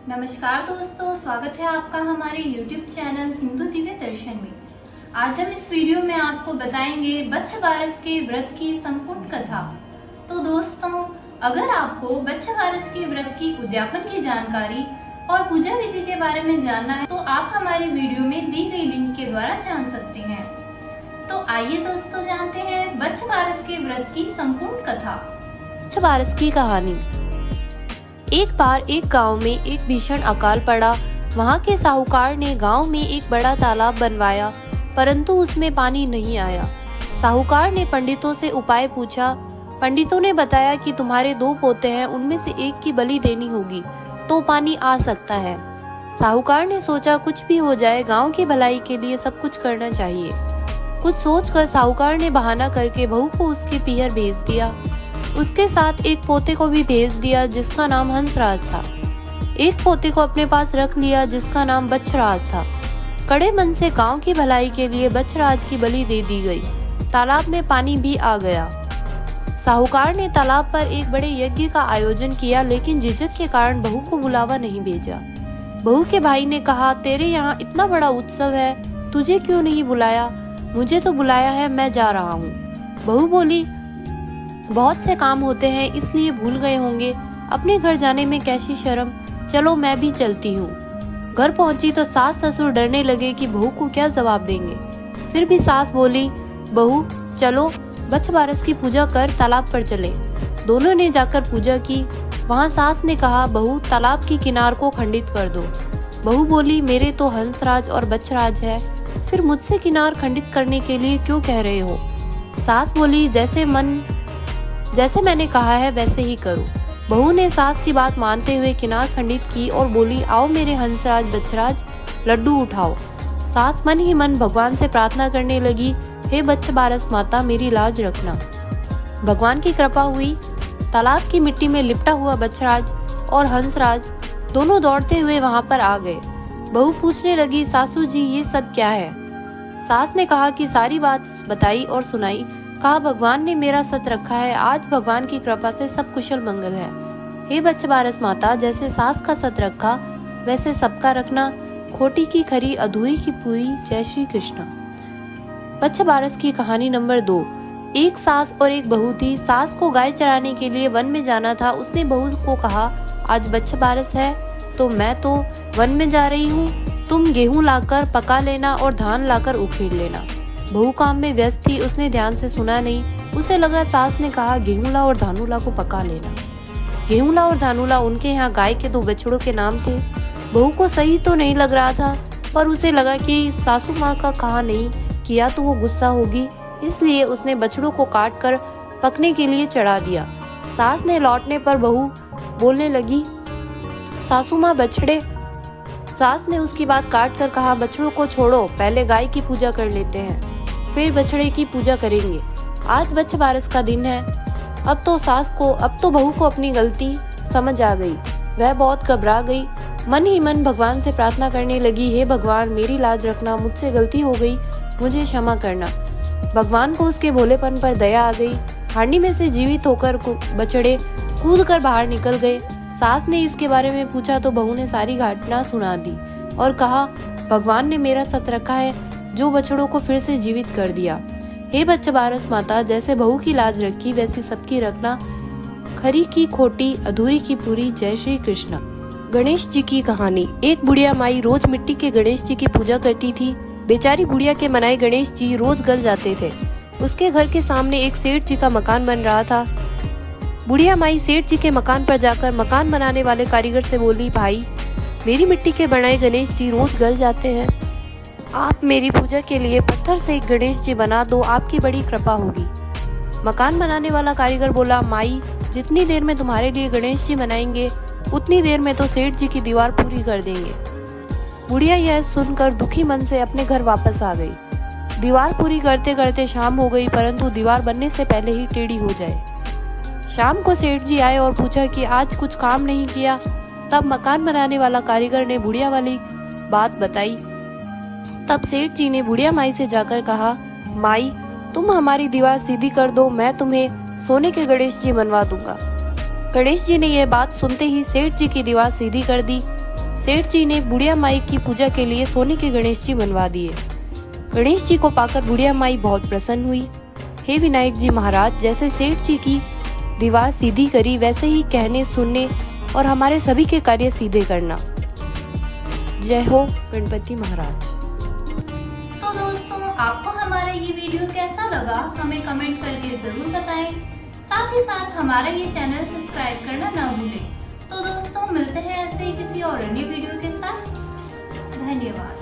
नमस्कार दोस्तों, स्वागत है आपका हमारे YouTube चैनल हिंदू दिव्य दर्शन में। आज हम इस वीडियो में आपको बताएंगे बच्छ बारस के व्रत की संपूर्ण कथा। तो दोस्तों, अगर आपको बच्छ बारस के व्रत की उद्यापन की जानकारी और पूजा विधि के बारे में जानना है तो आप हमारी वीडियो में दी गई लिंक के द्वारा जान सकते हैं। तो आइए दोस्तों, जानते हैं बच्छ बारस के व्रत की संपूर्ण कथा। बच्छ बारस की कहानी। एक बार एक गांव में एक भीषण अकाल पड़ा। वहां के साहूकार ने गांव में एक बड़ा तालाब बनवाया, परंतु उसमें पानी नहीं आया। साहूकार ने पंडितों से उपाय पूछा। पंडितों ने बताया कि तुम्हारे 2 पोते हैं, उनमें से एक की बलि देनी होगी तो पानी आ सकता है। साहूकार ने सोचा कुछ भी हो जाए, गांव की भलाई के लिए सब कुछ करना चाहिए। कुछ सोचकर साहूकार ने बहाना करके बहू को उसके पीहर भेज दिया। उसके साथ एक पोते को भी भेज दिया जिसका नाम हंसराज था। एक पोते को अपने पास रख लिया जिसका नाम बच्छराज था। कड़े मन से गांव की भलाई के लिए बच्छराज की बलि दे दी गई। तालाब में पानी भी आ गया। साहूकार ने तालाब पर एक बड़े यज्ञ का आयोजन किया, लेकिन झिझक के कारण बहू को बुलावा नहीं भेजा। बहू के भाई ने कहा, तेरे यहाँ इतना बड़ा उत्सव है, तुझे क्यों नहीं बुलाया? मुझे तो बुलाया है, मैं जा रहा हूँ। बहू बोली, बहुत से काम होते हैं इसलिए भूल गए होंगे। अपने घर जाने में कैसी शर्म, चलो मैं भी चलती हूँ। घर पहुंची तो सास ससुर डरने लगे कि बहू को क्या जवाब देंगे। फिर भी सास बोली, बहू चलो बच्छ बारस की पूजा कर तालाब पर चले। दोनों ने जाकर पूजा की। वहाँ सास ने कहा, बहू तालाब की किनार को खंडित कर दो। बहू बोली, मेरे तो हंसराज और बच्छराज है, फिर मुझसे किनार खंडित करने के लिए क्यों कह रहे हो? सास बोली, जैसे मैंने कहा है वैसे ही करो। बहू ने सास की बात मानते हुए किनार खंडित की और बोली, आओ मेरे हंसराज बच्छराज, लड्डू उठाओ। सास मन ही मन भगवान से प्रार्थना करने लगी, हे बच्छ बारस माता, मेरी लाज रखना। भगवान की कृपा हुई। तालाब की मिट्टी में लिपटा हुआ बच्छराज और हंसराज दोनों दौड़ते हुए वहां पर आ गए। बहू पूछने लगी, सासू जी ये सब क्या है? सास ने कहा कि सारी बात बताई और सुनाई। कहा, भगवान ने मेरा सत रखा है, आज भगवान की कृपा से सब कुशल मंगल है। हे बच्छ बारस माता, जैसे सास का सत रखा वैसे सबका रखना। खोटी की खरी, अधूरी की पूरी, जय श्री कृष्ण। बच्छ बारस की कहानी नंबर 2। एक सास और एक बहू थी। सास को गाय चराने के लिए वन में जाना था। उसने बहू को कहा, आज बच्छ बारस है तो मैं तो वन में जा रही हूँ, तुम गेहूं लाकर पका लेना और धान लाकर उखेड़ लेना। बहू काम में व्यस्त थी, उसने ध्यान से सुना नहीं। उसे लगा सास ने कहा, गेहूंला और धानुला को पका लेना। गेहूंला और धानुला उनके यहाँ गाय के 2 बछड़ों के नाम थे। बहू को सही तो नहीं लग रहा था, पर उसे लगा कि सासू माँ का कहा नहीं किया तो वो गुस्सा होगी, इसलिए उसने बछड़ों को काट कर पकने के लिए चढ़ा दिया। सास ने लौटने पर बहू बोलने लगी, सासू माँ बछड़े। सास ने उसकी बात काट कर कहा, बछड़ों को छोड़ो, पहले गाय की पूजा कर लेते हैं, फिर बछड़े की पूजा करेंगे। आज बच्छ बारस का दिन है। अब तो बहू को अपनी गलती समझ आ गई। वह बहुत घबरा गई। मन ही मन भगवान से प्रार्थना करने लगी, हे भगवान मेरी लाज रखना, मुझसे गलती हो गई, मुझे क्षमा करना। भगवान को उसके भोलेपन पर दया आ गई। हांडी में से जीवित होकर बछड़े कूद कर बाहर निकल गए। सास ने इसके बारे में पूछा तो बहू ने सारी घटना सुना दी और कहा, भगवान ने मेरा सत रखा है, जो बछड़ों को फिर से जीवित कर दिया। हे बच्छ बारस माता, जैसे बहू की लाज रखी वैसी सबकी रखना। खरी की खोटी, अधूरी की पूरी, जय श्री कृष्ण। गणेश जी की कहानी। एक बुढ़िया माई रोज मिट्टी के गणेश जी की पूजा करती थी। बेचारी बुढ़िया के मनाए गणेश जी रोज गल जाते थे। उसके घर के सामने एक सेठ जी का मकान बन रहा था। बुढ़िया माई सेठ जी के मकान पर जाकर मकान बनाने वाले कारीगर से बोली, भाई मेरी मिट्टी के बनाए गणेश जी रोज गल जाते हैं, आप मेरी पूजा के लिए पत्थर से एक गणेश जी बना दो, आपकी बड़ी कृपा होगी। मकान बनाने वाला कारीगर बोला, माई जितनी देर में तुम्हारे लिए गणेश जी बनाएंगे उतनी देर में तो सेठ जी की दीवार पूरी कर देंगे। बुढ़िया यह सुनकर दुखी मन से अपने घर वापस आ गई। दीवार पूरी करते करते शाम हो गई, परंतु दीवार बनने से पहले ही टेढ़ी हो जाए। शाम को सेठ जी आए और पूछा कि आज कुछ काम नहीं किया। तब मकान बनाने वाला कारीगर ने बुढ़िया वाली बात बताई। तब सेठ जी ने बुढ़िया माई से जाकर कहा, माई तुम हमारी दीवार सीधी कर दो, मैं तुम्हें सोने के गणेश जी बनवा दूंगा। गणेश जी ने यह बात सुनते ही सेठ जी की दीवार सीधी कर दी। सेठ जी ने बुढ़िया माई की पूजा के लिए सोने के गणेश जी बनवा दिए। गणेश जी को पाकर बुढ़िया माई बहुत प्रसन्न हुई। हे विनायक जी महाराज, जैसे सेठ जी की दीवार सीधी करी वैसे ही कहने सुनने और हमारे सभी के कार्य सीधे करना। जय हो गणपति महाराज। तो दोस्तों, आपको हमारा ये वीडियो कैसा लगा हमें कमेंट करके जरूर बताएं। साथ ही साथ हमारा ये चैनल सब्सक्राइब करना ना भूलें। तो दोस्तों, मिलते हैं ऐसे ही किसी और अन्य वीडियो के साथ। धन्यवाद।